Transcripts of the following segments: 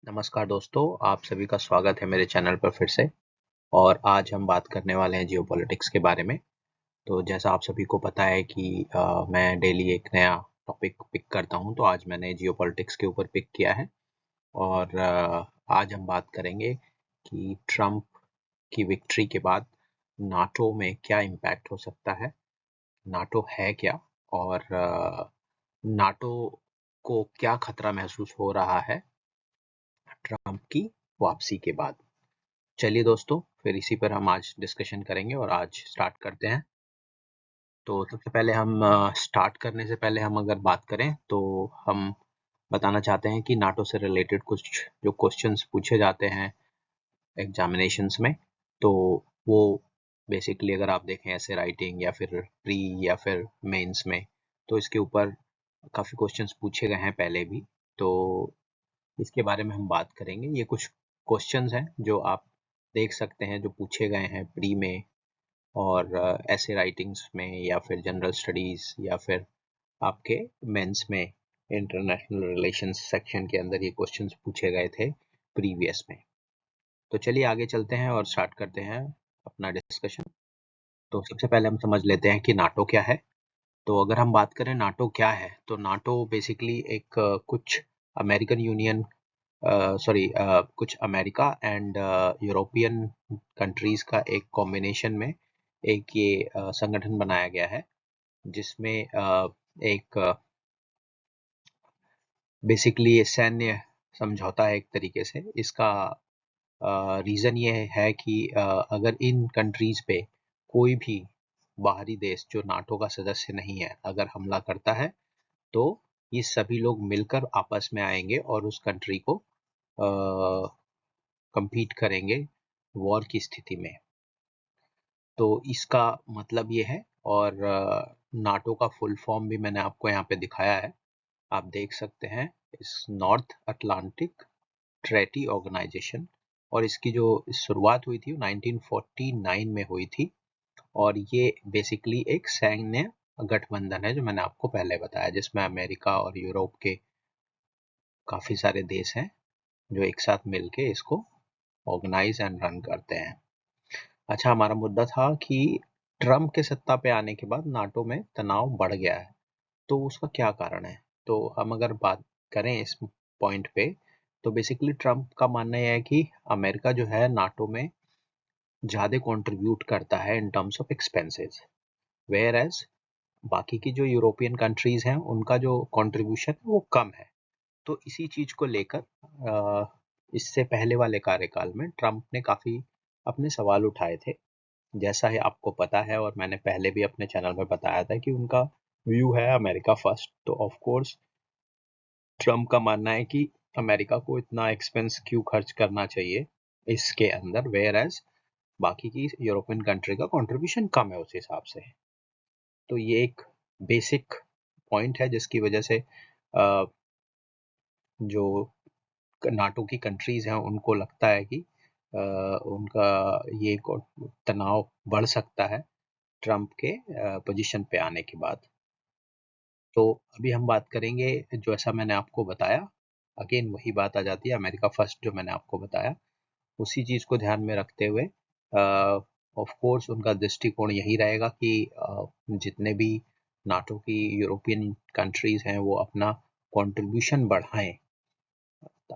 नमस्कार दोस्तों, आप सभी का स्वागत है मेरे चैनल पर फिर से। और आज हम बात करने वाले हैं जियोपॉलिटिक्स के बारे में। तो जैसा आप सभी को पता है कि मैं डेली एक नया टॉपिक पिक करता हूं, तो आज मैंने जियोपॉलिटिक्स के ऊपर पिक किया है। और आज हम बात करेंगे कि ट्रम्प की विक्ट्री के बाद नाटो में क्या इम्पैक्ट हो सकता है, नाटो है क्या, और नाटो को क्या खतरा महसूस हो रहा है ट्रम्प की वापसी के बाद। चलिए दोस्तों, फिर इसी पर हम आज डिस्कशन करेंगे और आज स्टार्ट करते हैं। तो सबसे पहले हम स्टार्ट करने से पहले हम अगर बात करें तो हम बताना चाहते हैं कि नाटो से रिलेटेड कुछ जो क्वेश्चंस पूछे जाते हैं एग्जामिनेशंस में, तो वो बेसिकली अगर आप देखें ऐसे राइटिंग या फिर प्री या फिर मेंस में, तो इसके ऊपर काफ़ी क्वेश्चंस पूछे गए हैं पहले भी। तो इसके बारे में हम बात करेंगे। ये कुछ क्वेश्चंस हैं जो आप देख सकते हैं जो पूछे गए हैं प्री में और ऐसे राइटिंग्स में या फिर जनरल स्टडीज या फिर आपके मेंस में इंटरनेशनल रिलेशंस सेक्शन के अंदर ये क्वेश्चंस पूछे गए थे प्रीवियस में। तो चलिए आगे चलते हैं और स्टार्ट करते हैं अपना डिस्कशन। तो सबसे पहले हम समझ लेते हैं कि नाटो क्या है। तो अगर हम बात करें नाटो क्या है, तो नाटो बेसिकली एक कुछ अमेरिकन यूनियन कुछ अमेरिका एंड यूरोपियन कंट्रीज का एक कॉम्बिनेशन में एक ये संगठन बनाया गया है, जिसमें एक बेसिकली ये सैन्य समझौता है एक तरीके से। इसका रीज़न ये है कि अगर इन कंट्रीज पे कोई भी बाहरी देश जो नाटो का सदस्य नहीं है अगर हमला करता है, तो ये सभी लोग मिलकर आपस में आएंगे और उस कंट्री को compete करेंगे वॉर की स्थिति में। तो इसका मतलब ये है। और नाटो का फुल फॉर्म भी मैंने आपको यहाँ पे दिखाया है, आप देख सकते हैं। इस नॉर्थ अटलांटिक ट्रेटी ऑर्गेनाइजेशन, और इसकी जो शुरुआत हुई थी वो 1949 में हुई थी। और ये बेसिकली एक सैन्य गठबंधन है जो मैंने आपको पहले बताया, जिसमें अमेरिका और यूरोप के काफ़ी सारे देश हैं जो एक साथ मिलके इसको ऑर्गेनाइज एंड रन करते हैं। अच्छा, हमारा मुद्दा था कि ट्रम्प के सत्ता पे आने के बाद नाटो में तनाव बढ़ गया है, तो उसका क्या कारण है। तो हम अगर बात करें इस पॉइंट पे, तो बेसिकली ट्रम्प का मानना यह है कि अमेरिका जो है नाटो में ज़्यादा कंट्रीब्यूट करता है in terms of expenses, whereas बाकी की जो यूरोपियन कंट्रीज हैं उनका जो कंट्रीब्यूशन है वो कम है। तो इसी चीज़ को लेकर इससे पहले वाले कार्यकाल में ट्रम्प ने काफ़ी अपने सवाल उठाए थे। जैसा है आपको पता है और मैंने पहले भी अपने चैनल में बताया था कि उनका व्यू है अमेरिका फर्स्ट। तो ऑफ कोर्स ट्रम्प का मानना है कि अमेरिका को इतना एक्सपेंस क्यों खर्च करना चाहिए इसके अंदर, वेयर एज बाकी की यूरोपियन कंट्री का कंट्रीब्यूशन कम है उस हिसाब से। तो ये एक बेसिक पॉइंट है जिसकी वजह से जो नाटो की कंट्रीज हैं उनको लगता है कि उनका ये तनाव बढ़ सकता है ट्रम्प के पोजीशन पे आने के बाद। तो अभी हम बात करेंगे, जो ऐसा मैंने आपको बताया, अगेन वही बात आ जाती है अमेरिका फर्स्ट जो मैंने आपको बताया, उसी चीज़ को ध्यान में रखते हुए ऑफ कोर्स उनका दृष्टिकोण यही रहेगा कि जितने भी नाटो की यूरोपियन कंट्रीज हैं वो अपना कंट्रीब्यूशन बढ़ाएं,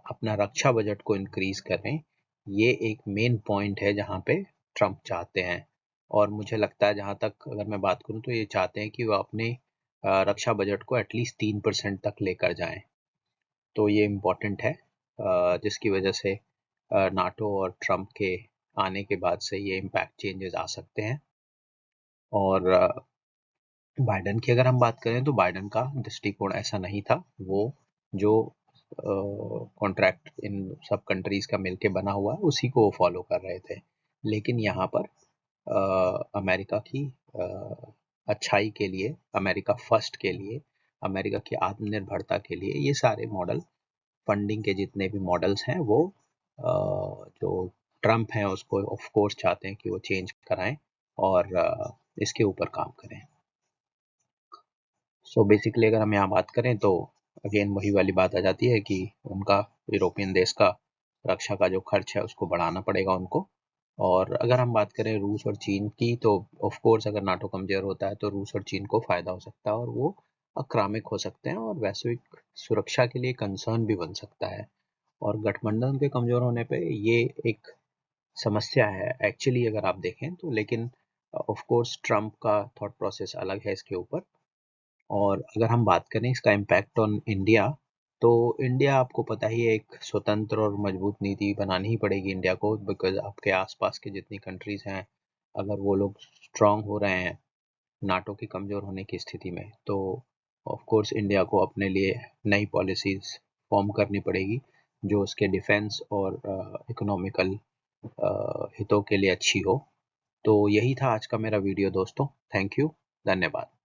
अपना रक्षा बजट को इंक्रीज करें। ये एक मेन पॉइंट है जहाँ पे ट्रम्प चाहते हैं। और मुझे लगता है, जहाँ तक अगर मैं बात करूँ, तो ये चाहते हैं कि वो अपने रक्षा बजट को एटलीस्ट 3% तक लेकर जाएं। तो ये इम्पोर्टेंट है, जिसकी वजह से नाटो और ट्रम्प के आने के बाद से ये इम्पैक्ट चेंजेस आ सकते हैं। और बाइडन की अगर हम बात करें तो बाइडन का दृष्टिकोण ऐसा नहीं था। वो जो कॉन्ट्रैक्ट इन सब कंट्रीज का मिलके बना हुआ है उसी को वो फॉलो कर रहे थे। लेकिन यहाँ पर अमेरिका की अच्छाई के लिए, अमेरिका फर्स्ट के लिए, अमेरिका की आत्मनिर्भरता के लिए ये सारे मॉडल, फंडिंग के जितने भी मॉडल्स हैं वो जो ट्रम्प हैं उसको ऑफ कोर्स चाहते हैं कि वो चेंज कराएं और इसके ऊपर काम करें। सो बेसिकली अगर हम यहाँ बात करें तो अगेन वही वाली बात आ जाती है कि उनका यूरोपियन देश का रक्षा का जो खर्च है उसको बढ़ाना पड़ेगा उनको। और अगर हम बात करें रूस और चीन की, तो ऑफ कोर्स अगर नाटो कमजोर होता है तो रूस और चीन को फायदा हो सकता है और वो आक्रामक हो सकते हैं और वैश्विक सुरक्षा के लिए कंसर्न भी बन सकता है। और गठबंधन के कमजोर होने पे ये एक समस्या है एक्चुअली अगर आप देखें तो। लेकिन ऑफ कोर्स ट्रम्प का थॉट प्रोसेस अलग है इसके ऊपर। और अगर हम बात करें इसका इम्पैक्ट ऑन इंडिया, तो इंडिया आपको पता ही है, एक स्वतंत्र और मजबूत नीति बनानी ही पड़ेगी इंडिया को, बिकॉज आपके आसपास के जितनी कंट्रीज हैं अगर वो लोग स्ट्रांग हो रहे हैं नाटो के कमज़ोर होने की स्थिति में, तो ऑफ कोर्स इंडिया को अपने लिए नई पॉलिसीज़ फॉर्म करनी पड़ेगी जो उसके डिफेंस और इकोनॉमिकल हितों के लिए अच्छी हो। तो यही था आज का मेरा वीडियो दोस्तों। Thank you. धन्यवाद।